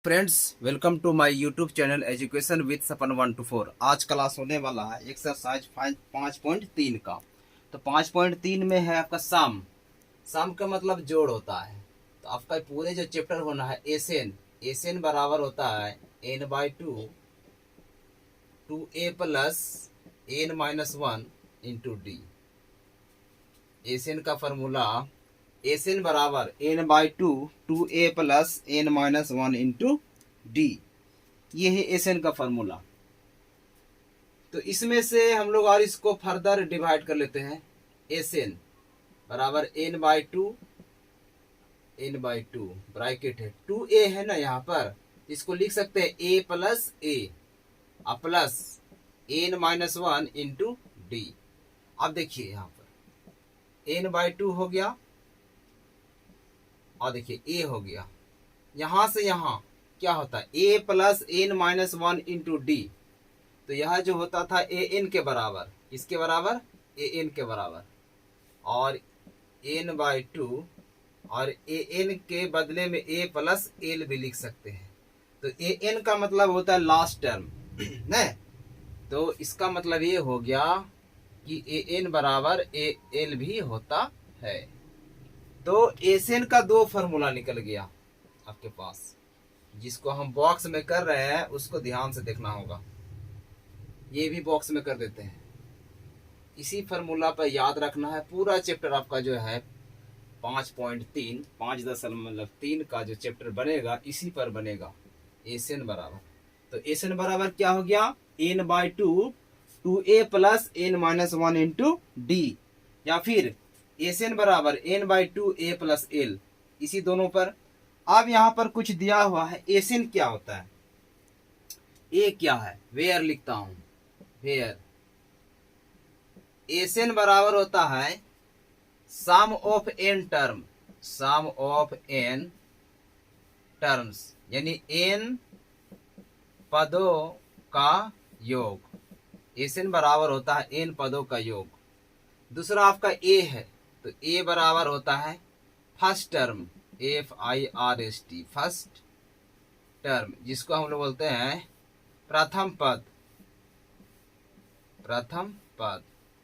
Friends, welcome to my YouTube channel education with Sapan 1 to 4। आज class होने वाला है एक्सरसाइज 5.3 का। तो 5.3 में है आपका सम। सम का मतलब जोड़ होता है। तो आपका पूरे जो चैप्टर होना है एसएन बराबर होता है n/2 plus n-1 into D. S N का फॉर्मूला एसएन बराबर n/2 plus n-1 into D. ये है एसएन का फॉर्मूला। तो इसमें से हम लोग और इसको फर्दर डिवाइड कर लेते हैं। एसएन बराबर n/2 ब्रैकेट है 2a है ना, यहाँ पर इसको लिख सकते हैं a plus plus n-1 into D. अब देखिए यहाँ पर n/2 हो गया और देखिए a हो गया। यहां से यहां क्या होता है a plus n-1 into d. तो यह जो होता था an के बराबर, इसके बराबर an के बराबर, और n/2 और an के बदले में a प्लस l भी लिख सकते हैं। तो an का मतलब होता है लास्ट टर्म न। तो इसका मतलब ये हो गया कि an बराबर al भी होता है। तो एसएन का दो फॉर्मूला निकल गया आपके पास। जिसको हम बॉक्स में कर रहे हैं उसको ध्यान से देखना होगा। ये भी बॉक्स में कर देते हैं। इसी फॉर्मूला पर याद रखना है। पूरा चैप्टर आपका जो है 5.3 5.3 का जो चैप्टर बनेगा इसी पर बनेगा। एसएन बराबर, तो एसएन बराबर क्या हो गया n/2 2a plus n-1 into D, या फिर एसएन बराबर n/2 a प्लस l, इसी दोनों पर। अब यहाँ पर कुछ दिया हुआ है। एसएन क्या होता है, ए क्या है, वेयर लिखता हूं, वेयर। एसएन बराबर होता है sum of n term, sum of n terms, यानी n पदों का योग। एसएन बराबर होता है n पदों का योग। दूसरा आपका ए है, तो ए बराबर होता है first term, FIRST, first term, जिसको हम लोग बोलते हैं प्रथम पद, प्रथम पद।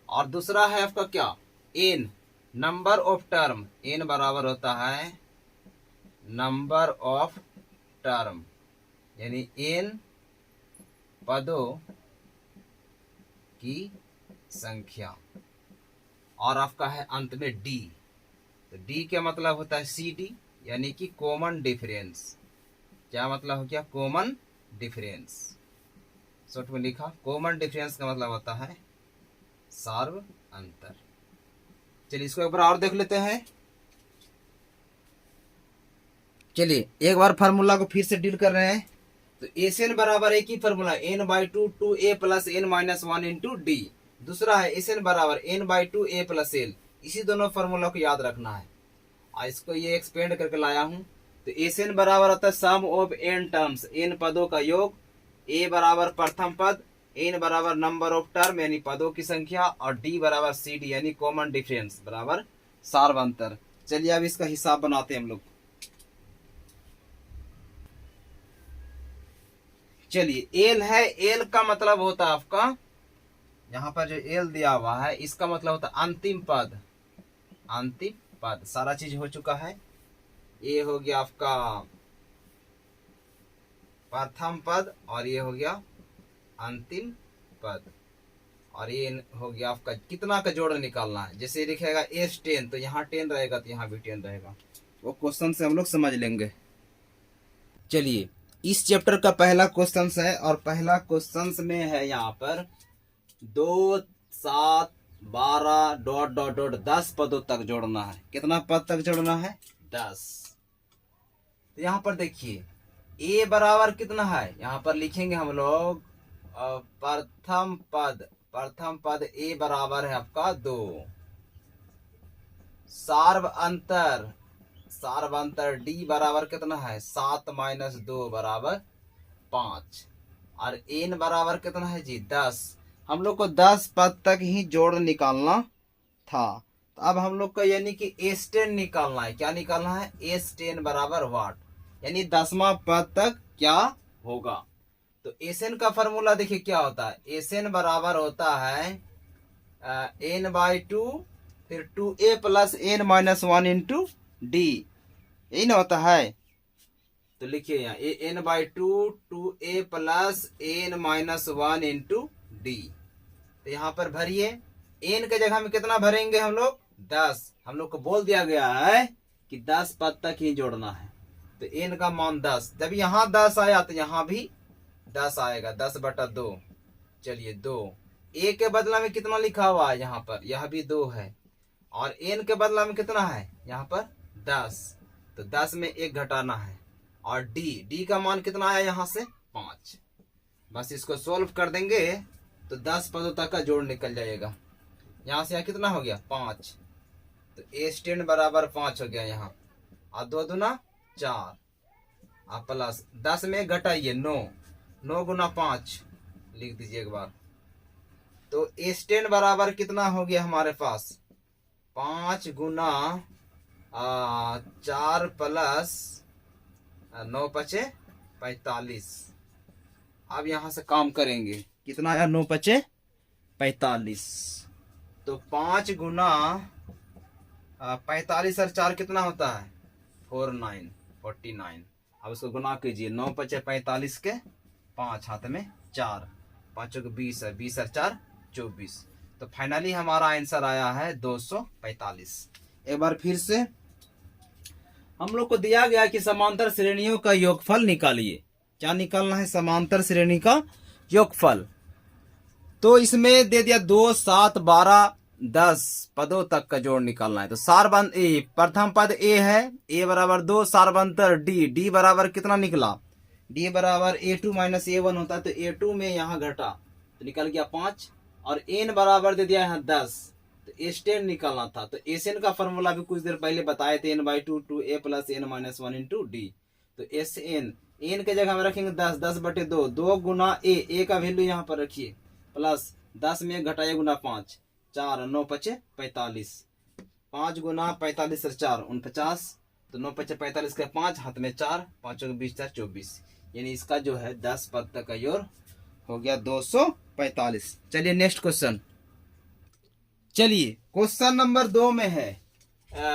और दूसरा है आपका क्या, n, number of term. N बराबर होता है नंबर ऑफ टर्म, यानी एन पदों की संख्या। और आपका है अंत में डी। तो डी का मतलब होता है CD, यानी कि कॉमन डिफरेंस। क्या मतलब हो गया, कॉमन डिफरेंस। शॉर्ट में लिखा, कॉमन डिफरेंस का मतलब होता है सार्व अंतर। चलिए इसको एक बार और देख लेते हैं। चलिए एक बार फार्मूला को फिर से डील कर रहे हैं। तो एसएन बराबर एक ही formula n/2 2a plus n-1 into D. दूसरा है एसएन बराबर n/2 a प्लस l। इसी दोनों फार्मूला को याद रखना है। और इसको ये एक्सपेंड करके लाया हूं। तो एसएन बराबर होता है sum of n terms, n पदों का योग। a बराबर प्रथम पद, n बराबर नंबर ऑफ टर्म यानी पदों की संख्या, और d बराबर CD यानी कॉमन डिफरेंस बराबर सार्व अंतर। चलिए अब इसका हिसाब बनाते हैं हम लोग। चलिए l है, l का मतलब होता है आपका, यहाँ पर जो l दिया हुआ है इसका मतलब होता है अंतिम पद, अंतिम पद। सारा चीज हो चुका है। ये हो गया आपका प्रथम पद, और ये हो गया अंतिम पद, और ये हो गया आपका कितना का जोड़ निकालना है। जैसे लिखेगा S10 तो यहाँ 10 रहेगा, तो यहाँ भी 10 रहेगा। वो क्वेश्चन से हम लोग समझ लेंगे। चलिए इस चैप्टर का पहला क्वेश्चन है, और पहला क्वेश्चन में है यहाँ पर 2 7 12 ... 10 पदों तक जोड़ना है। कितना पद तक जोड़ना है, 10। तो यहाँ पर देखिए a बराबर कितना है, यहाँ पर लिखेंगे हम लोग प्रथम पद, प्रथम पद a बराबर है आपका 2। सार्व अंतर, सार्व अंतर d बराबर कितना है 7 - 2 बराबर 5, और n बराबर कितना है जी 10। हम लोग को 10 पद तक ही जोड़ निकालना था। तो अब हम लोग को यानी कि S10 निकालना है। क्या निकालना है, S10 बराबर वाट, यानी 10वां पद तक क्या होगा। तो एसएन का फॉर्मूला देखिए क्या होता है, एसएन बराबर होता है एन बाई टू फिर 2a plus N minus 1 into d, यही ना होता है। तो लिखिए यहाँ n by two a plus N minus 1 into d. तो यहाँ पर भरिए, एन के जगह में कितना भरेंगे हम लोग 10, हम लोग को बोल दिया गया है कि 10 पद तक ही जोड़ना है। तो एन का मान 10, जब यहाँ 10 आया तो यहाँ भी 10 आएगा, 10/2। चलिए 2, ए के बदला में कितना लिखा हुआ है यहाँ पर, यह भी 2 है, और एन के बदला में कितना है यहाँ पर 10, तो 10 में 1 घटाना है। और डी का मान कितना आया यहाँ से 5। बस इसको सोल्व कर देंगे तो 10 पदों तक का जोड़ निकल जाएगा। यहाँ से यहाँ कितना हो गया 5, तो ए स्टैंड बराबर 5 हो गया यहाँ, और 2 दूना 4, और प्लस 10 में घटाइए 9, 9 गुना 5 लिख दीजिए एक बार। तो ए स्टैंड बराबर कितना हो गया हमारे पास 5 गुना 4 प्लस 9 पचे 45। अब यहां से काम करेंगे, कितना आया 9 पचे 45, तो 5 गुना 45 और 4 कितना होता है 49। अब उसको गुना कीजिए, 9 पचे 45 के 5 हाथ में 4, 5 के 20 है, 20 और 4 24। तो फाइनली हमारा आंसर आया है 245। एक बार फिर से हम लोग को दिया गया कि समांतर श्रेणियों का योगफल निकालिए। क्या निकालना है, समांतर श्रेणी का योगफल। तो इसमें दे दिया 2, 7, 12, 10 पदों तक का जोड़ निकालना है। तो सारबंध ए, प्रथम पद ए है, ए बराबर 2, सारबंतर डी बराबर कितना निकला, डी बराबर a2 माइनस a1 होता है, तो a2 में यहाँ घटा तो निकल गया 5, और एन बराबर दे दिया यहाँ 10, तो एस्टेन निकालना था। तो एसएन का फॉर्मूला भी कुछ देर पहले बताए थे, n/2 plus N minus 1 into d. तो एस एन के जगह में रखेंगे 10, 10/2, 2 गुना ए का वैल्यू यहाँ पर रखिए, प्लस 10 में घटाइए गुना 5, 4, 9 पचे 45, 5 गुना 45 और 4 49, तो 9 पचे 45 के 5 हाथ में 4, 5 के 20 4 24, यानी इसका जो है 10 पद तक का योग हो गया 245। चलिए नेक्स्ट क्वेश्चन। चलिए क्वेश्चन नंबर 2 में है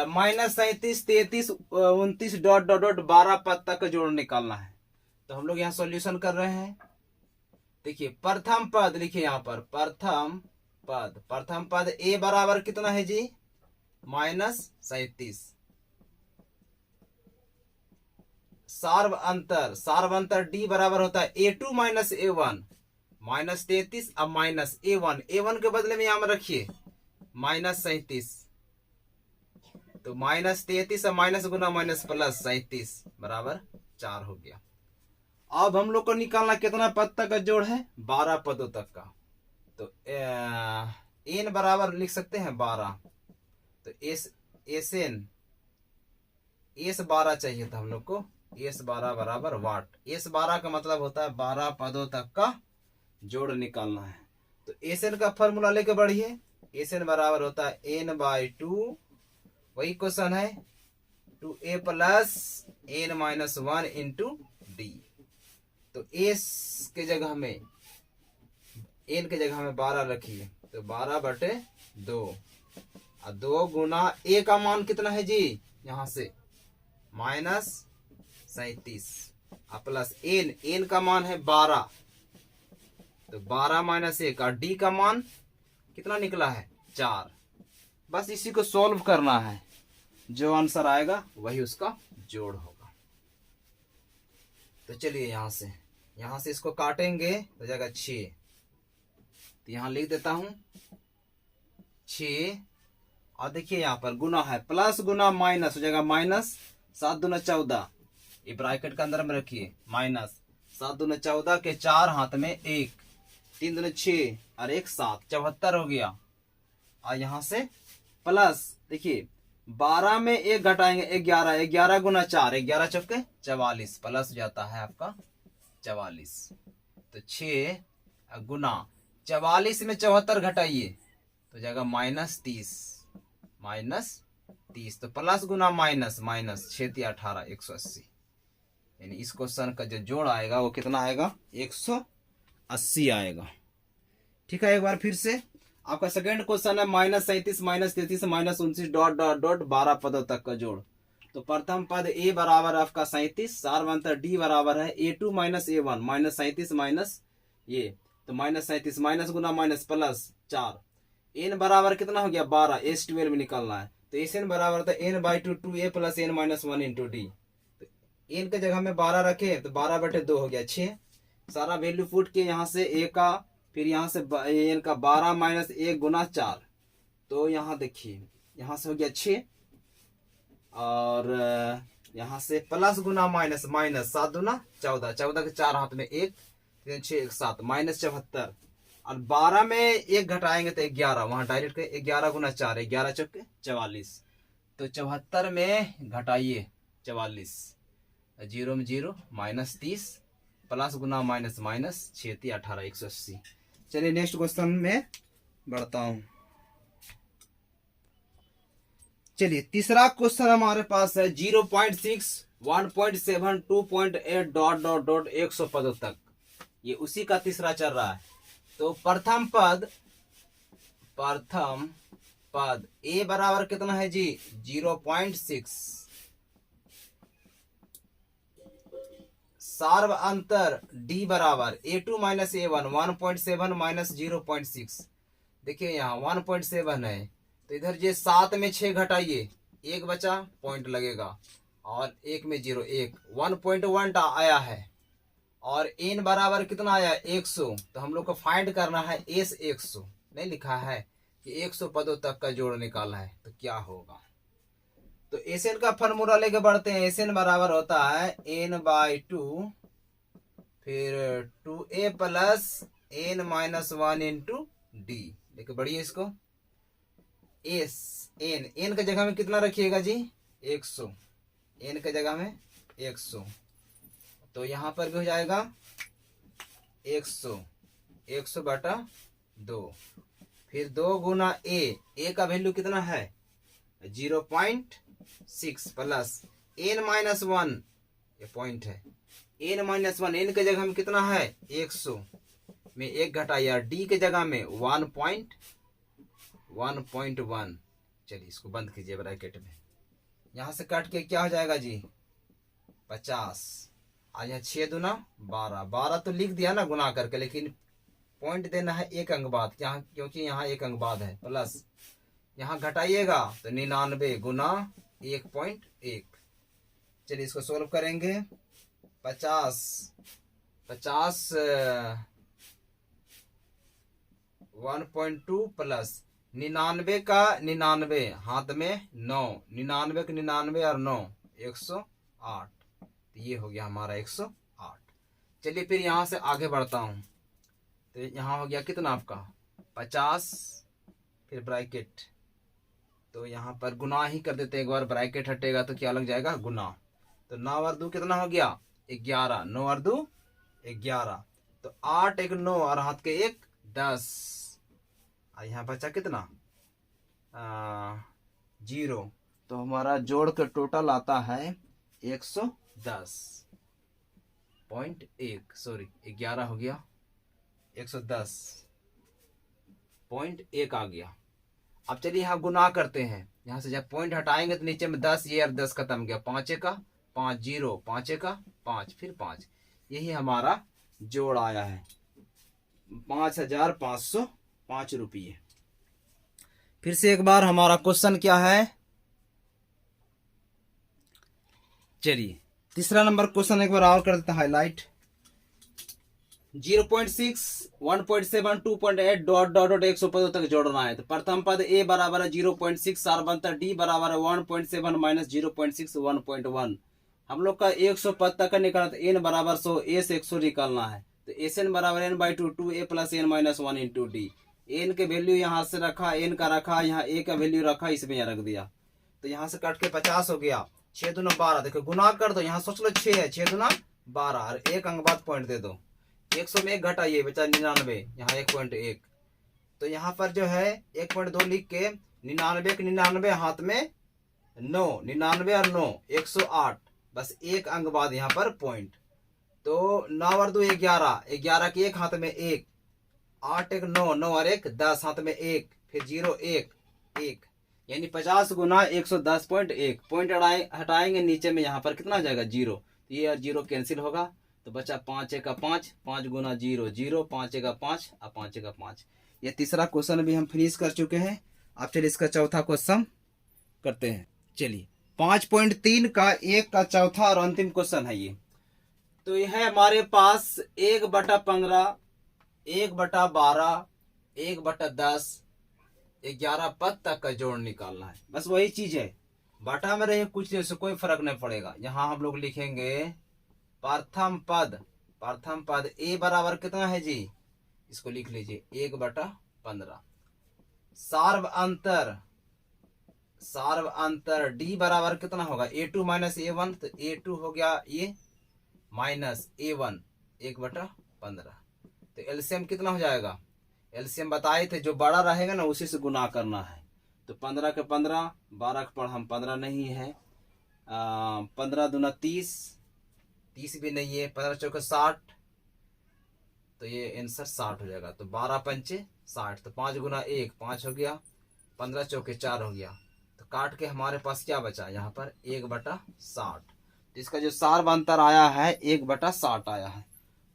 -37, 33, 29 डॉट डॉट डॉट 12 पद तक का जोड़ निकालना है। तो हम लोग यहाँ सॉल्यूशन कर रहे हैं। देखिए प्रथम पद लिखिए यहाँ पर, प्रथम पद ए बराबर कितना है जी -37, सार्वअंतर डी बराबर होता है a2 माइनस a1, -33 अब माइनस a1 के बदले में यहां में रखिए -37, तो -33 और माइनस गुना माइनस प्लस 37 बराबर 4 हो गया। अब हम लोग को निकालना कितना पद तक का जोड़ है 12 पदों तक का। तो एन बराबर लिख सकते हैं 12, तो एस 12 चाहिए था हम लोग को, एस 12 बराबर वाट। एस 12 का मतलब होता है 12 पदों तक का जोड़ निकालना है। तो एस एन का फॉर्मूला लेके बढ़िए, एस एन बराबर होता है n/2, वही क्वेश्चन है 2a plus n minus 1 into d. तो एस के जगह में एन के जगह में 12 रखिए, तो 12/2, और 2 गुना ए का मान कितना है जी यहां से -37, प्लस एन का मान है 12, तो 12 माइनस 1, और डी का मान कितना निकला है 4। बस इसी को सॉल्व करना है, जो आंसर आएगा वही उसका जोड़ होगा। तो चलिए यहां से इसको काटेंगे तो जाएगा 6, तो यहां लिख देता हूं 6, और देखिए यहां पर गुना है, प्लस गुना माइनस हो जाएगा -7 दूना 14, ये ब्रैकेट के अंदर में रखिए, -7 दूना 14 के 4 हाथ में 1, 3 दूना 6 और 1 7, 74 हो गया। और यहां से प्लस देखिए 12 में 1 घटाएंगे 11, 11 गुना 4, 11 चौके 44, प्लस हो जाता है आपका 44। तो 6 गुना 44 में 74 घटाइए तो जाएगा -30, तो प्लस गुना माइनस 6 × 18 180, यानी इस क्वेश्चन का जो जोड़ आएगा वो कितना आएगा, 180 आएगा। ठीक है, एक बार फिर से आपका सेकेंड क्वेश्चन है -37 -33 -29 डॉट डॉट डॉट 12 पदों तक का जोड़। तो प्रथम पद a बराबर है आपका 37, सारवंतर d बराबर है a2 माइनस a1 -37 माइनस ये, तो -37 माइनस गुना माइनस प्लस 4, n बराबर कितना हो गया 12, s12 में निकालना है। तो sn बराबर था n/2 2a plus n minus 1 into d. तो n के जगह में 12 रखे तो 12/2 हो गया 6। सारा वैल्यू पुट के यहाँ से a का, फिर यहाँ से n का 12 माइनस 1 गुना 4, तो यहाँ देखिए यहाँ से हो गया 6, और यहाँ से प्लस गुना माइनस माइनस 7 दूना 14, 14 के 4 हाथ में 1, 3 6 1 7 -74, और 12 में 1 घटाएंगे तो 11, वहां डायरेक्ट 11 गुना 4 11 चौके 44, तो 74 में घटाइए 44, 0 में 0 -30, प्लस गुना माइनस माइनस 6 18 180। चलिए नेक्स्ट क्वेश्चन में बढ़ता हूं। चलिए तीसरा क्वेश्चन हमारे पास है 0.6 1.7 2.8 डॉट डॉट डॉट 100 पदों तक, ये उसी का तीसरा चल रहा है। तो प्रथम पद a बराबर कितना है जी 0.6, सार्व अंतर d बराबर a2 माइनस a1 1.7 माइनस 0.6। देखिए यहाँ 1.7 है, तो इधर ये 7 में 6 घटाइए, 1 बचा, पॉइंट लगेगा, और 1 में 0 1 1.1 आया है, और n बराबर कितना आया 100। तो हम लोग को फाइंड करना है s 100, नहीं लिखा है कि 100 पदों तक का जोड़ निकालना है, तो क्या होगा। तो एसएन का फॉर्मूला लेके बढ़ते हैं। एसएन बराबर होता है n/2 फिर 2a plus n minus 1 into D. लेके बढ़िए इसको, एस एन के जगह में कितना रखिएगा जी 100, n के जगह में 100, तो यहाँ पर भी हो जाएगा 100/2, फिर 2 गुना a का वैल्यू कितना है 0.6 प्लस n माइनस 1, ये पॉइंट है, n माइनस 1, n के जगह में कितना है 100 में 1 घटाया, d के जगह में 1.1। चलिए इसको बंद कीजिए ब्रैकेट में, यहाँ से काट के क्या हो जाएगा जी 50, और यहाँ 6 दूना 12, 12 तो लिख दिया ना गुना करके, लेकिन पॉइंट देना है 1 अंक बाद, यहाँ क्योंकि यहाँ 1 अंक बाद है, प्लस यहाँ घटाइएगा तो 99 गुना 1.1। चलिए इसको सोल्व करेंगे, 50 1.2 प्लस 99 का 99 हाथ में 9, 99 का 99 और 9 108, तो ये हो गया हमारा 108। चलिए फिर यहाँ से आगे बढ़ता हूँ, तो यहाँ हो गया कितना आपका 50, फिर ब्रैकेट, तो यहाँ पर गुना ही कर देते हैं, एक बार ब्रैकेट हटेगा तो क्या लग जाएगा गुना, तो 9 और 2 कितना हो गया 11, 9 और 2 11, तो 8 1 9 और हाथ के 1 10, और यहाँ बचा कितना 0, तो हमारा जोड़ का टोटल आता है 110.1, सॉरी 11 हो गया, 110.1 आ गया। अब चलिए यहाँ गुना करते हैं, यहाँ से जब पॉइंट हटाएंगे तो नीचे में 10, ये और 10 खत्म गया, 5 का 5 0, 5 का 5 फिर 5, यही हमारा जोड़ आया है 5505 रुपये। फिर से एक बार हमारा क्वेश्चन क्या है, चलिए तीसरा नंबर क्वेश्चन एक बार और कर देता हाईलाइट। 0.6 1.7 2.8 डॉट डॉट डॉट 100 पदों तक जोड़ना है। तो प्रथम पद a बराबर है 0.6, सारवंतर d बराबर है 1.7 माइनस 0.6 1.1। हम लोग का 100 पद तक का निकालना, तो n बराबर 100, a से 100 निकालना है, तो sn बराबर n/2 2a plus n minus 1 into D. n के वैल्यू यहाँ से रखा, n का रखा, यहाँ a का वैल्यू रखा, इसमें रख दिया, तो यहाँ से कट के 50 हो गया, 6 दूना 12, देखो गुना कर दो, यहाँ सोच लो 6 है, 6 दूना 12 और 1 अंक बाद पॉइंट दे दो, 100 में 1 घटाइए बचा 99, यहाँ 1.1, तो यहाँ पर जो है 1.2 लिख के 99 के 99 हाथ में 9, 99 और 9 108, बस एक अंक बाद यहाँ पर पॉइंट। तो 9 और 2 11, 11 के एक हाथ में 1, 8 1 9, 9 और 1 10, हाथ में 1, फिर 0 1 1, यानी 50 गुना 110.1। पॉइंट हटाएंगे नीचे में, यहाँ पर कितना आ जाएगा 0, ये और 0 कैंसिल होगा, तो बचा 5 1 5, 5 गुना 0 0, 5 1 5 और 5 1 5। ये तीसरा क्वेश्चन भी हम फिनिश कर चुके हैं। अब चलिए इसका चौथा क्वेश्चन करते हैं। चलिए 5.3 का 1 का चौथा और अंतिम क्वेश्चन है ये। तो यह है हमारे पास 1/15, 1/12, 1/10, 11 पद तक का जोड़ निकालना है। बस वही चीज है, बटा में रहे कुछ से कोई फर्क नहीं पड़ेगा। यहाँ हम लोग लिखेंगे प्रथम पद ए बराबर कितना है जी, इसको लिख लीजिए 1/15। सार्व अंतर डी बराबर कितना होगा a2 माइनस a1, तो a2 हो गया ये माइनस a1 1/15। तो एलसीएम कितना हो जाएगा, एलसीएम बताए थे जो बड़ा रहेगा ना उसी से गुना करना है। तो 15 के 15, 12 के पर हम 15 नहीं है, 15 दूना 30, 30 भी नहीं है, 15 चौके 60, तो ये आंसर 60 हो जाएगा। तो 12 पंचे 60, तो 5 गुना 1 5 हो गया, 15 चौके 4 हो गया। तो काट के हमारे पास क्या बचा यहाँ पर 1/60। तो इसका जो सार्व अंतर आया है 1/60 आया है।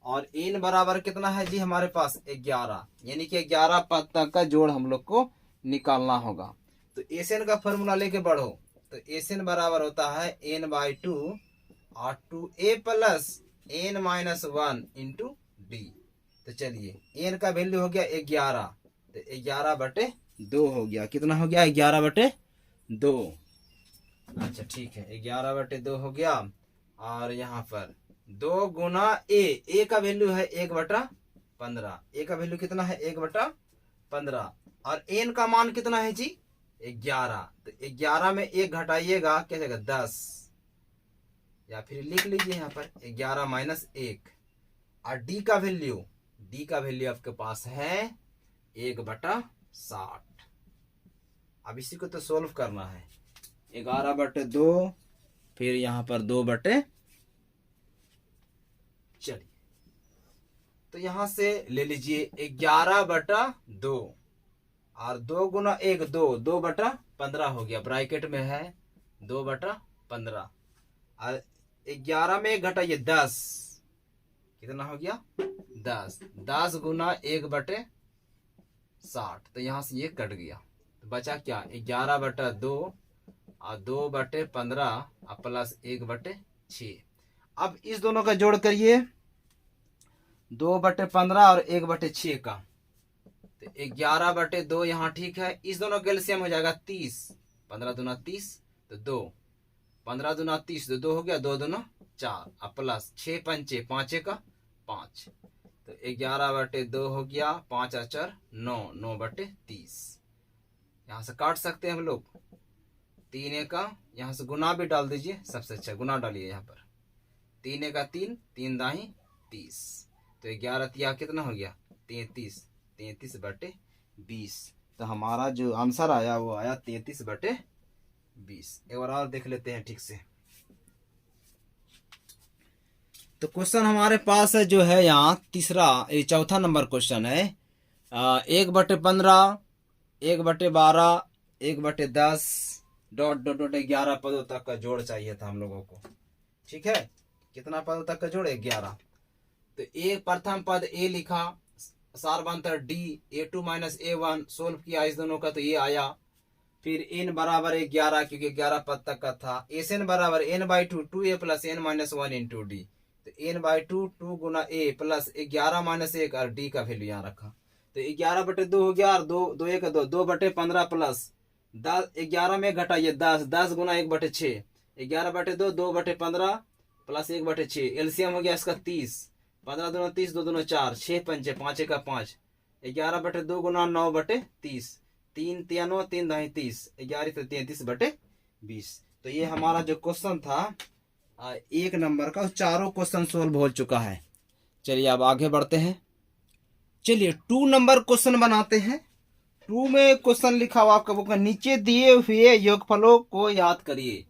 और इन बराबर कितना है जी हमारे पास 11, यानी कि 11 पद तक का जोड़ हम लोग को निकालना होगा। तो एसएन का फॉर्मूला लेके बढ़ो, तो एसएन बराबर होता है n/2 और 2a plus n-1 into d. तो चलिए n का वैल्यू हो गया 11, तो 11/2 हो गया। कितना हो गया 11/2। अच्छा ठीक है 11/2 हो गया। और यहाँ पर 2 गुना ए का वैल्यू है 1/15, ए का वैल्यू कितना है 1/15, और एन का मान कितना है जी 11। तो 11 में 1 घटाइएगा क्या जाएगा 10, या फिर लिख लीजिए यहाँ पर 11 माइनस 1। और डी का वैल्यू आपके पास है 1/60। अब इसी को तो सोल्व करना है, 11/2 फिर यहाँ पर 2/, चलिए तो यहां से ले लीजिए 11/2 और 2 गुना 1 2/15 हो गया, ब्रैकेट में है 2/15। और 11 में घटाइए 10, कितना हो गया 10, 10 गुना 1/60, तो यहां से ये कट गया। तो बचा क्या 11/2 और 2/15 और प्लस 1/6। अब इस दोनों का जोड़ करिए 2/15 और 1/6 का, तो 11/2 यहाँ ठीक है। इस दोनों का एलसीएम हो जाएगा 30, 15 दूना 30, तो 2, 15 दूना 30, तो 2 हो गया, 2 दूना 4 और प्लस 6 पंचे 5 का 5, तो 11/2 हो गया, 5 और 4 9, 9/30। यहाँ से काट सकते हैं हम लोग, 3 का यहाँ से गुना भी डाल दीजिए, सबसे अच्छा गुना डालिए यहाँ पर, 3 का 3, 3 दाही 30, तो 11 तिया कितना हो गया 33, 33/20। तो हमारा जो आंसर आया वो आया 33/20। एक बार और देख लेते हैं ठीक से। तो क्वेश्चन हमारे पास है जो है यहाँ तीसरा, ये चौथा नंबर क्वेश्चन है। 1/15, 1/12, 1/10 डॉट डॉट डॉट 11 पदों तक का जोड़ चाहिए था हम लोगों को। ठीक है, कितना पदों तक का जोड़ 11। तो एक प्रथम पद ए लिखा, सार्वंतर D, a2 minus a1 solve किया इस दोनों का, तो ये आया। फिर n बराबर 11 क्योंकि 11 पद तक का था। एसएन बराबर n/2 2a plus n-1 into d, तो n/2 2 Guna a plus 11 minus 1 और डी का वैल्यू यहाँ रखा, तो 11/2 हो गया। और 2 1 2 2/15 प्लस 10, 11 में घटाइए 10, 10 गुना 1/6, 11/2 2/15 प्लस 1/6, एलसीएम हो गया इसका 30, 15 दूना 30, 2 दूना 4, 6 पंचे 5 का 5, 11/2 गुना 9/30, 3 3 9 3 दाही 30, 11 तो 33/20। तो ये हमारा जो क्वेश्चन था 1 नंबर का, चारों क्वेश्चन सोल्व हो चुका है। चलिए अब आगे बढ़ते हैं। चलिए 2 नंबर क्वेश्चन बनाते हैं। 2 में क्वेश्चन लिखा हुआ आपका बुक में, नीचे दिए हुए योगफलों को याद करिए।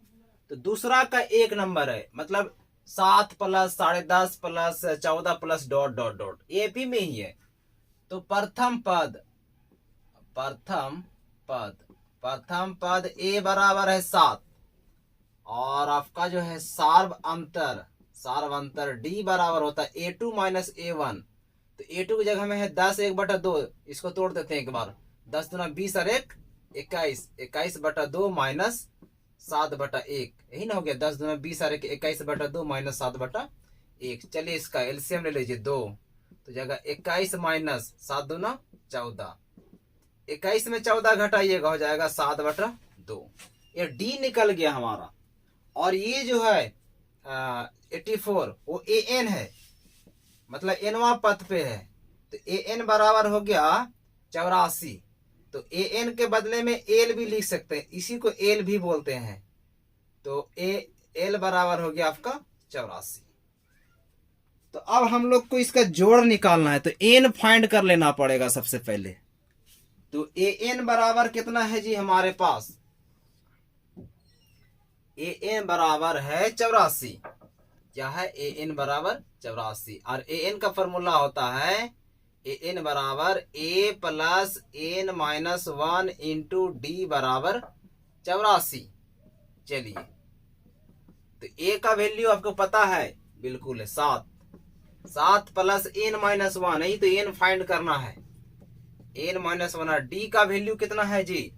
तो दूसरा का एक नंबर है, मतलब 7 plus 10.5 plus 14 plus dot dot dot, A भी में ही है। तो प्रथम पद प्रथम पद ए बराबर है 7, और आपका जो है सार्व अंतर डी बराबर होता है A2 माइनस A1। तो A2 की जगह में है 10 1/2, इसको तोड़ देते हैं एक बार। 10 दूना 20 और 1 21, 21/2 माइनस 7/1, यही ना हो गया। 10 दूना 20 और 1 21/2 माइनस 7/1। चलिए इसका एलसीएम ले लीजिए 2, तो जगह 21 माइनस 7 दूना 14, 21 में 14 घटाइएगा हो जाएगा 7/2। ये डी निकल गया हमारा। और ये जो है 84 वो ए एन है, मतलब एनवा पद पे है। तो ए एन बराबर हो गया 84। तो ए एन के बदले में एल भी लिख सकते हैं, इसी को एल भी बोलते हैं। तो एल बराबर हो गया आपका 84। तो अब हम लोग को इसका जोड़ निकालना है, तो एन फाइंड कर लेना पड़ेगा सबसे पहले। तो ए एन बराबर कितना है जी हमारे पास? ए एन बराबर है 84। क्या है? ए एन बराबर 84। और ए एन का फॉर्मूला होता है ए एन बराबर A plus N minus 1 into D बराबर 84। चलिए, तो ए का वैल्यू आपको पता है, बिल्कुल है 7 प्लस एन माइनस 1, नहीं तो एन फाइंड करना है, एन माइनस 1। डी का वैल्यू कितना है जी?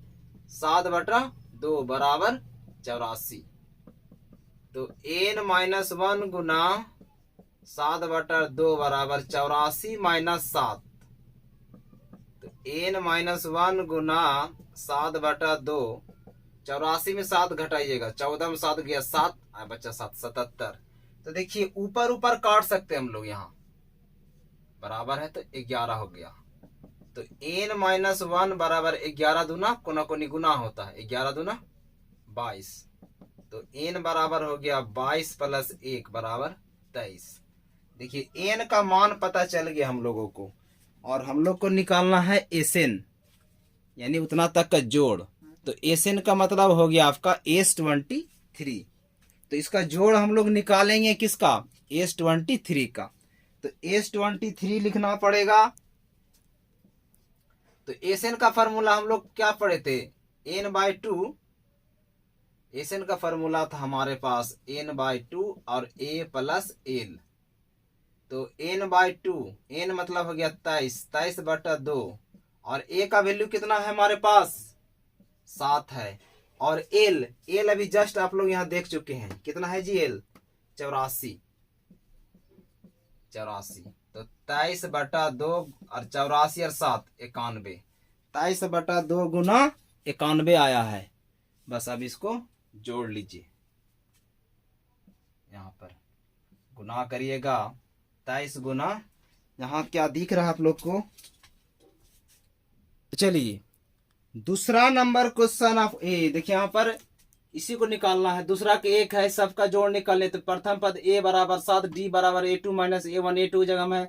7/2 बराबर 84। तो एन माइनस 1 गुना 7/2 बराबर 84 माइनस 7। तो एन माइनस 1 गुना 7/2, 84 में 7 घटाइएगा, 14 में 7 गया 7, बच्चा 7 77। तो देखिए ऊपर ऊपर काट सकते हैं हम लोग, यहाँ बराबर है तो 11 हो गया। तो एन माइनस 1 बराबर 11 दूना कोना कोनी गुना होता है, 11 दूना 22। तो एन बराबर हो गया 22 प्लस 1 बराबर 23। देखिए एन का मान पता चल गया हम लोगों को, और हम लोग को निकालना है एसएन, यानी उतना तक का जोड़। तो एसएन का मतलब हो गया आपका S23। तो इसका जोड़ हम लोग निकालेंगे किसका? S23 का। तो S23 लिखना पड़ेगा। तो एसएन का फॉर्मूला हम लोग क्या पढ़े थे? n/2। एसएन का फॉर्मूला था हमारे पास n/2 और a प्लस एल। तो n/2, n मतलब हो गया 23/2, और a का वैल्यू कितना है हमारे पास? 7 है। और एल अभी जस्ट आप लोग यहाँ देख चुके हैं, कितना है जी एल? 84। तो 23/2 और 84 और 7 91। 23/2 गुना 91 आया है। बस अब इसको जोड़ लीजिए, यहाँ पर गुना करिएगा। 23 गुना, यहाँ क्या दिख रहा है आप लोग को? चलिए दूसरा नंबर क्वेश्चन ऑफ ए, देखिए यहाँ पर इसी को निकालना है। दूसरा के 1 है, सबका जोड़ निकालने। तो प्रथम पद ए बराबर 7, डी बराबर A2 माइनस A1, A2 जगह में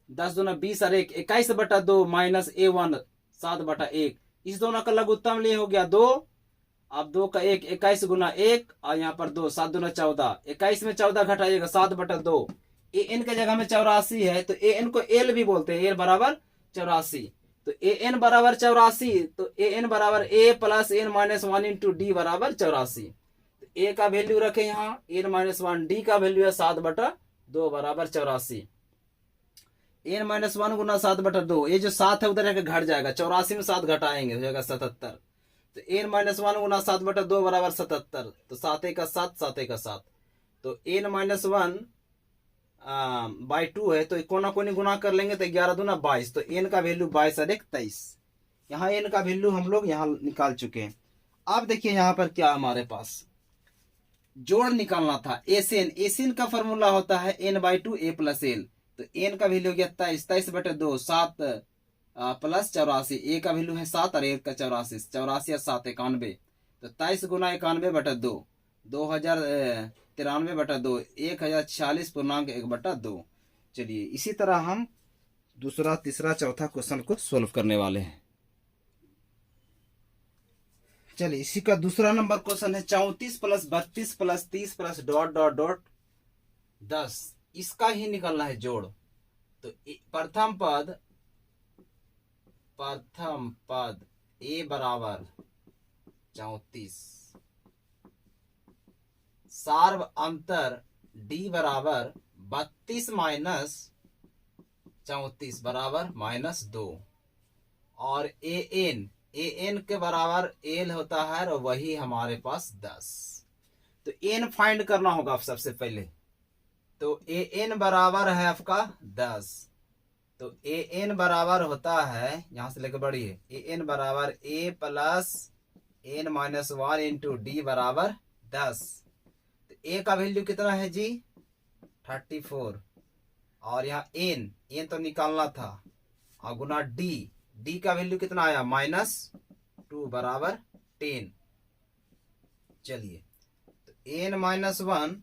10 दूना 20 और 1 21/2 माइनस A1 7/1। इस दोनों का लघुत्तम लिए हो गया 2। अब 2 का 1 21 गुना 1, और यहाँ पर 2 7 दूना 14, 21 में 14 घटाइएगा 7/2। ए एन के जगह में 84 है, तो ए एन को एल भी बोलते हैं, एल बराबर 84। तो ए एन बराबर 84, तो ए एन बराबर A plus N minus 1 into D बराबर 84। तो ए का वैल्यू रखे यहाँ एन माइनस 1, डी का वैल्यू है 7/2 बराबर 84। एन माइनस 1 गुना 7/2, ये जो 7 है उधर घट जाएगा, 84 में 7 घटाएंगे हो जाएगा 77। तो एन माइनस 1 गुना 7/2 बराबर 77। तो 7 का 7, 7 का 7। तो एन माइनस 1 बाई 2 है, तो कोना कोनी गुना कर लेंगे तो 11 दूना 22। तो एन का वैल्यू 22 और 1 23। यहाँ एन का वैल्यू हम लोग यहाँ निकाल चुके हैं। अब देखिए यहाँ पर क्या हमारे पास जोड़ निकालना था। एसएन का फॉर्मूला होता है n/2 a प्लस एल। तो एन का वैल्यू हो गया 23/2 7 प्लस 84। ए का वैल्यू है 7 और 1 का 84, 84 और 7 91। तो 23 गुना 91/2, 2093/2, 1046.1/2। चलिए इसी तरह हम दूसरा, तीसरा, चौथा क्वेश्चन को सोल्व करने वाले हैं। चलिए इसी का दूसरा नंबर क्वेश्चन है 34 plus 32 plus 30 plus dot dot dot 10, इसका ही निकलना है जोड़। तो प्रथम पद ए बराबर 34, सार्व अंतर डी बराबर 32 माइनस 34 बराबर -2, और ए एन के बराबर एल होता है और वही हमारे पास 10। तो एन फाइंड करना होगा सबसे पहले। तो ए एन बराबर है आपका 10। तो ए एन बराबर होता है, यहां से लेकर बढ़िए, ए एन बराबर A plus N minus 1 into D बराबर 10। तो ए का वैल्यू कितना है जी 34, और यहाँ एन तो निकालना था, और गुना डी का वैल्यू कितना आया -2 बराबर 10। चलिए तो एन -1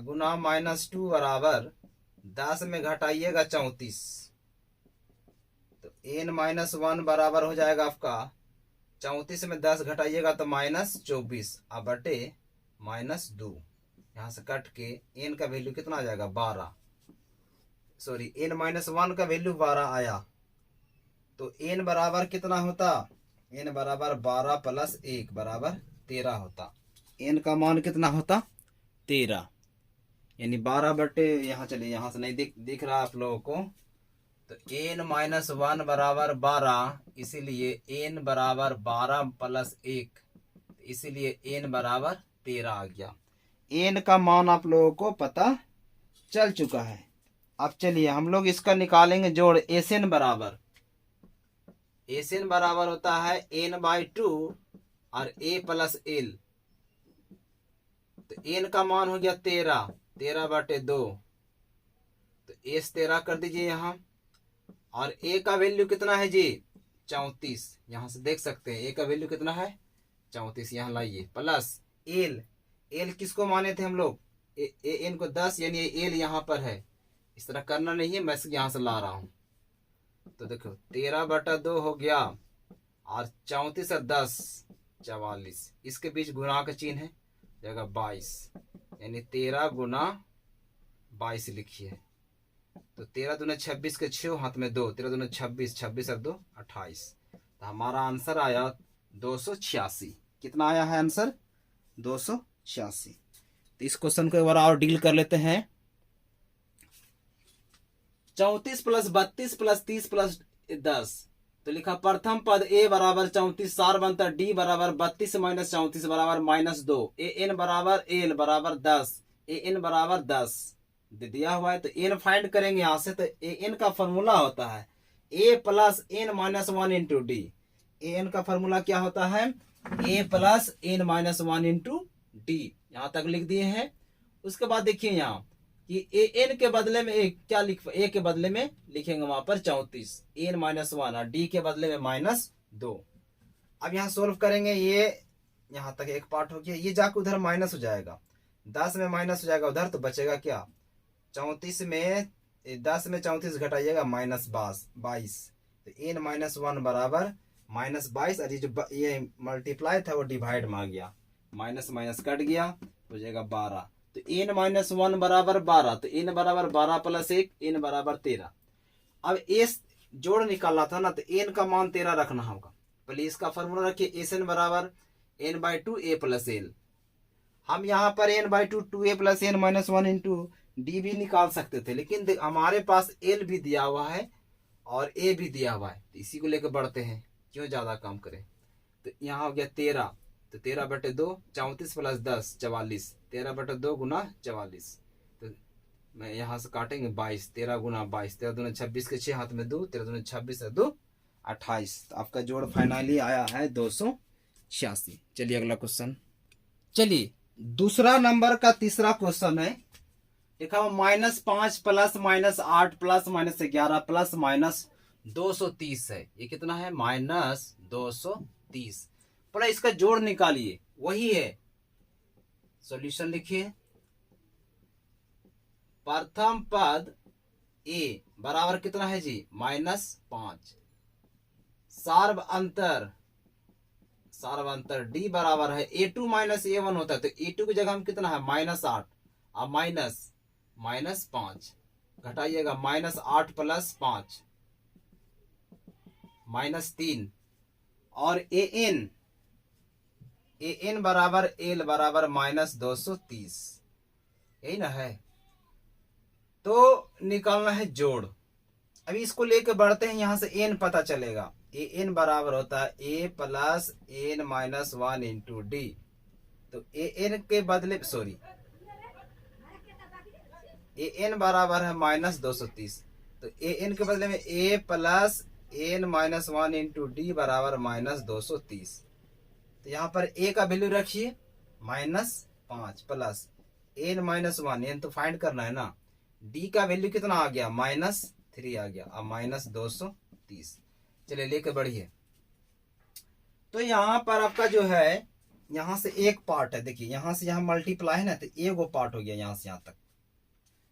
गुना -2 बराबर 10 में घटाइएगा 34। तो एन -1 बराबर हो जाएगा आपका 34 में 10 घटाइएगा तो -24 अब बटे -2। यहां से कट के एन का वैल्यू कितना आ जाएगा 12, सॉरी एन -1 का वैल्यू 12 आया। तो एन बराबर कितना होता, एन बराबर 12 प्लस 1 बराबर 13 होता। एन का मान कितना होता 13, यानी 12 बटे, यहाँ चलिए यहाँ से नहीं दिख रहा आप लोगों को। तो एन -1 बराबर 12, इसीलिए एन बराबर 12 प्लस 1, इसीलिए एन बराबर 13 आ गया। एन का मान आप लोगों को पता चल चुका है। अब चलिए हम लोग इसका निकालेंगे जोड़। एसएन बराबर होता है n/2 और a प्लस एल। तो n का मान हो गया 13 बटे 2, तो एस 13 कर दीजिए यहाँ। और a का वैल्यू कितना है जी 34, यहां से देख सकते हैं a का वैल्यू कितना है 34, यहाँ लाइए, प्लस एल किसको माने थे हम लोग, एन को 10, यानी एल यहाँ पर है। इस तरह करना नहीं है, मैं यहां से ला रहा हूं। तो देखो 13 बटा 2 हो गया, और 34 और 10 44, इसके बीच गुणा का चिन्ह है, जगह 22, यानी 13 गुना 22 लिखिए। तो 13 दूना 26 के 6 हाथ में 2, 13 दूना 26, 26 और 2 28। तो हमारा आंसर आया 286। कितना आया है आंसर 286। तो इस क्वेश्चन को एक बार और डील कर लेते हैं। 34 प्लस 32 प्लस 30 प्लस 10, तो लिखा प्रथम पद ए बराबर 34, सार बनता डी बराबर 32 माइनस 34 बराबर -2, ए एन बराबर एल बराबर 10, ए एन बराबर 10 दिया हुआ है। तो एन फाइंड करेंगे यहां से। तो ए एन का फॉर्मूला होता है A plus N minus 1 into D. A N का फॉर्मूला क्या होता है A plus N minus 1 into D, यहां तक लिख दिए हैं। उसके बाद देखिए यहाँ कि ए एन के बदले में क्या ए के बदले में लिखेंगे वहां पर 34, एन -1, और डी के बदले में -2। अब यहाँ सोल्व करेंगे, ये यहाँ तक एक पार्ट हो गया, ये जाकर उधर माइनस हो जाएगा, 10 में माइनस हो जाएगा उधर, तो बचेगा क्या 34 में 10 में 34 घटाइएगा -22। तो एन -1 बराबर -22, और ये जो ये मल्टीप्लाई था वो डिवाइड में आ गया, माइनस माइनस कट गया, हो जाएगा 12। तो n -1 बराबर 12, तो n बराबर 12 प्लस 1, n बराबर 13। अब एस जोड़ निकालना था ना, तो n का मान 13 रखना होगा। पहले इसका फॉर्मूला रखिए, एस एन बराबर n/2 a प्लस एल। हम यहाँ पर n/2 2a plus n -1 into D भी निकाल सकते थे, लेकिन हमारे पास एल भी दिया हुआ है और ए भी दिया हुआ है, तो इसी को लेकर बढ़ते हैं, क्यों ज्यादा काम करें। तो यहाँ हो गया 13, तो 13 बटे 2, 34 प्लस 10 44, 13 बटे 2 गुना 44। तो मैं यहाँ से काटेंगे 22, 13 गुना 22, 13 दूना 26 के 6 हाथ में 2, 13 दूना 26 और 2 28। तो आपका जोड़ फाइनली आया है 286। चलिए अगला क्वेश्चन। चलिए दूसरा नंबर का तीसरा क्वेश्चन है, लिखा हुआ -5 प्लस -8 प्लस -11 प्लस -230 है। ये कितना है -230। पर इसका जोड़ निकालिए, वही है। सॉल्यूशन लिखिए, प्रथम पद ए बराबर कितना है जी -5, सार्वंतर डी बराबर है A2 माइनस A1 होता है, तो A2 की जगह हम कितना है -8, अब -5 घटाइएगा, -8 + 5 -3, और an बराबर L बराबर -230, यही ना है। तो निकालना है जोड़। अभी इसको लेके बढ़ते हैं, यहां से n पता चलेगा। an बराबर होता है a + n - 1 इंटू डी। तो an के बदले an बराबर है -230, तो an के बदले में a + n - 1 इंटू डी बराबर -230। तो यहाँ पर a का वैल्यू रखिए -5 प्लस n - 1, n तो फाइंड करना है ना। d का वैल्यू कितना आ गया -3 आ गया, अब -230। चलिए लेके बढ़िए। तो यहाँ पर आपका जो है, यहाँ से एक पार्ट है, देखिए यहाँ से यहाँ मल्टीप्लाई है ना, तो एगो पार्ट हो गया यहाँ से यहाँ तक।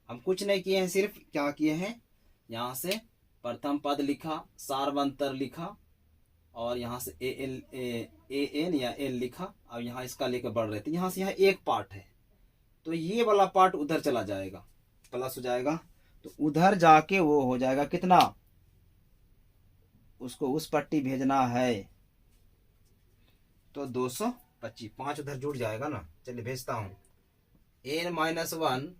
हम कुछ नहीं किए हैं, सिर्फ क्या किए हैं, यहाँ से प्रथम पद लिखा, सार्वंतर लिखा, और यहाँ से an या l लिखा। अब यहाँ इसका लेकर बढ़ रहे थे, यहाँ से यहाँ एक पार्ट है, तो ये वाला पार्ट उधर चला जाएगा, प्लस हो जाएगा, तो उधर जाके वो हो जाएगा कितना, उसको उस पट्टी भेजना है, तो 225, 5 उधर जुड़ जाएगा ना। चलिए भेजता हूँ। n - 1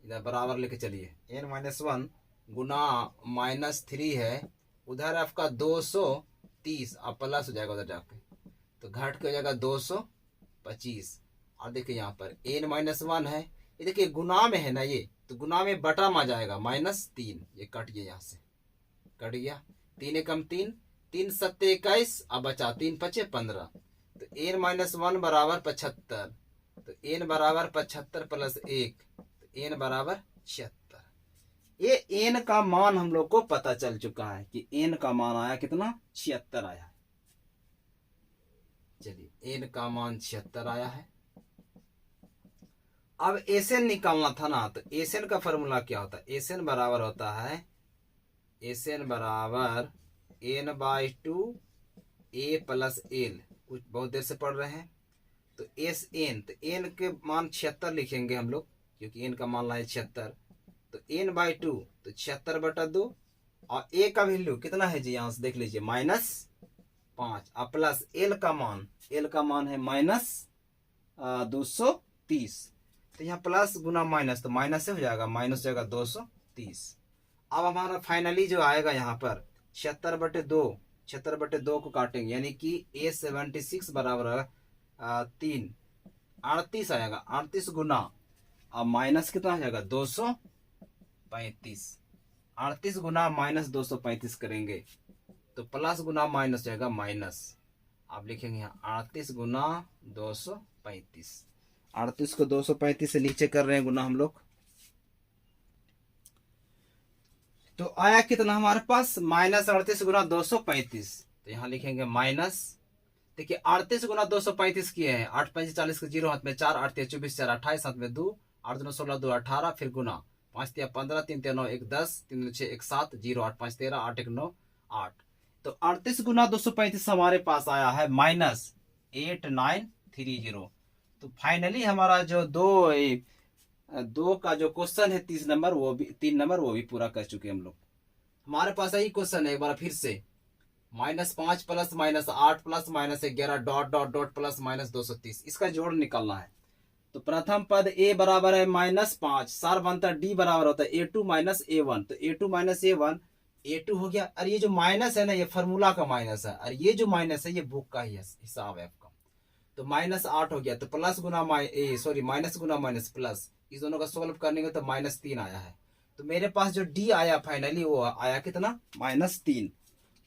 इधर बराबर लेके चलिए, n - 1 गुना -3 है, उधर आपका 230, अब प्लस हो जाएगा उधर जाके, तो घट के हो जाएगा 225। और देखिए यहाँ पर n - 1 है, ये देखिए गुना में है ना ये, तो गुना में बटा में आ जाएगा -3, ये कट गया, यहाँ से कट गया, 3 एकम 3, 3 सत्ते 21, अब बचा 3 पचे 15, तो n - 1 बराबर 75, तो n बराबर 75 + 1, तो n बराबर 76। ये n का मान हम लोग को पता चल चुका है कि n का मान आया कितना, 76 आया है। चलिए n का मान 76 आया है। अब एसएन निकालना था ना, तो एसएन का फॉर्मूला क्या होता है, एसएन बराबर होता है, एसएन बराबर n/2 a + l। कुछ बहुत देर से पढ़ रहे हैं, तो एस एन, तो n के मान 76 लिखेंगे हम लोग, क्योंकि n का मान लाए 76, तो n/2 तो 76/2, और a का वैल्यू कितना है जी, यहाँ से देख लीजिए -5, और प्लस l का मान है -230, तो यहाँ प्लस गुना माइनस, तो माइनस से हो जाएगा, माइनस हो जाएगा 230। अब हमारा फाइनली जो आएगा यहाँ पर 76/2 को काटेंगे, यानी कि A76 बराबर 3 38 आएगा, 38 गुना, अब माइनस कितना आ जाएगा 235, 38 गुना -235 करेंगे, तो प्लस गुना माइनस जाएगा माइनस। आप लिखेंगे यहाँ 38 गुना 235, 38 को 235 से नीचे कर रहे हैं गुना हम लोग, तो आया कितना हमारे पास -38 गुना 235। तो यहाँ लिखेंगे माइनस, देखिए 38 गुना 235 किए हैं, 8 5 40 के 0 हाथ में 4, 8 3 24, 4 28 हाथ में 2, 8 2 16 2 18, फिर गुना 5 3 15, 3 3 9 1 10, 3 6 1 7, 0 8 5 13, 8 1 9 8। तो 38 गुना 235 हमारे पास आया है -8930। तो फाइनली हमारा जो दो का जो क्वेश्चन है 3 नंबर वो भी पूरा कर चुके हम लोग। हमारे पास यही क्वेश्चन है, एक बार फिर से -5 plus -8 plus -11 dot dot dot plus -230, इसका जोड़ निकालना है। तो प्रथम पद a बराबर है -5, सार्वंतर d बराबर होता है A2 - A1, तो A2 - A1 A2 हो गया। और ये जो माइनस है ना, ये फॉर्मूला का माइनस है, और ये जो माइनस है ये बुक का ही हिसाब है आपका। तो -8 हो गया, तो प्लस गुना माइनस गुना माइनस प्लस, इस दोनों का सोल्व करने का तो -3 आया है। तो मेरे पास जो d आया फाइनली वो आया कितना, -3।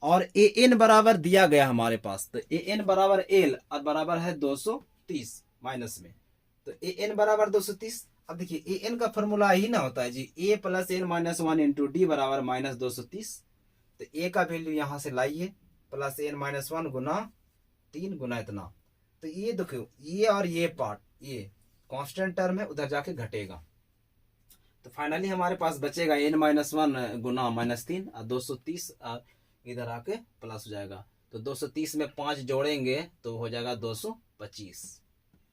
और an बराबर दिया गया हमारे पास, तो an बराबर l और बराबर है 230 माइनस में, तो an बराबर 230। अब देखिए an का फॉर्मूला ही ना होता है जी, a + n - 1 इंटू डी बराबर -230। तो a का वैल्यू यहाँ से लाइए, प्लस n - 1 गुना 3 गुना इतना, तो ये देखो ये और ये पार्ट ये कांस्टेंट टर्म है, उधर जाके घटेगा। तो फाइनली हमारे पास बचेगा n - 1 गुना -3 और 230 इधर आके प्लस हो जाएगा। तो 230 में 5 जोड़ेंगे तो हो जाएगा 225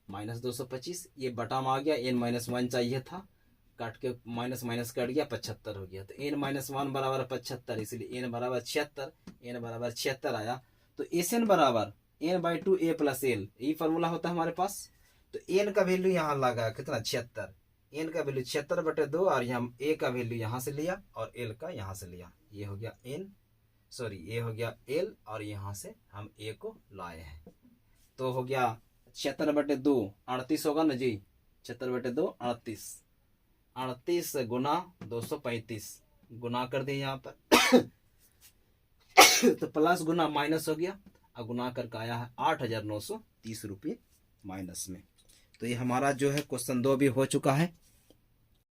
माइनस 225, ये बटाम आ गया, n माइनस 1 चाहिए था, काट के माइनस माइनस कट गया, 75 हो गया। तो n माइनस 1 बराबर 75, इसलिए n बराबर 76, n बराबर 76 आया। तो Sn बराबर n/2 a प्लस एल, यही फॉर्मूला होता है हमारे पास। तो n का वैल्यू यहाँ लगा कितना 76, n का वैल्यू 76/2 और हम a का वैल्यू यहाँ से लिया और l का यहाँ से लिया, ये हो गया ये हो गया l और यहाँ से हम a को लाए हैं। तो हो गया 76/2 38 होगा ना जी, 76/2 38, 38 गुना 235 गुना कर दिए यहाँ पर तो प्लस गुना माइनस हो गया और गुना करके आया है 8,930 रुपये माइनस में। तो ये हमारा जो है क्वेश्चन 2 भी हो चुका है।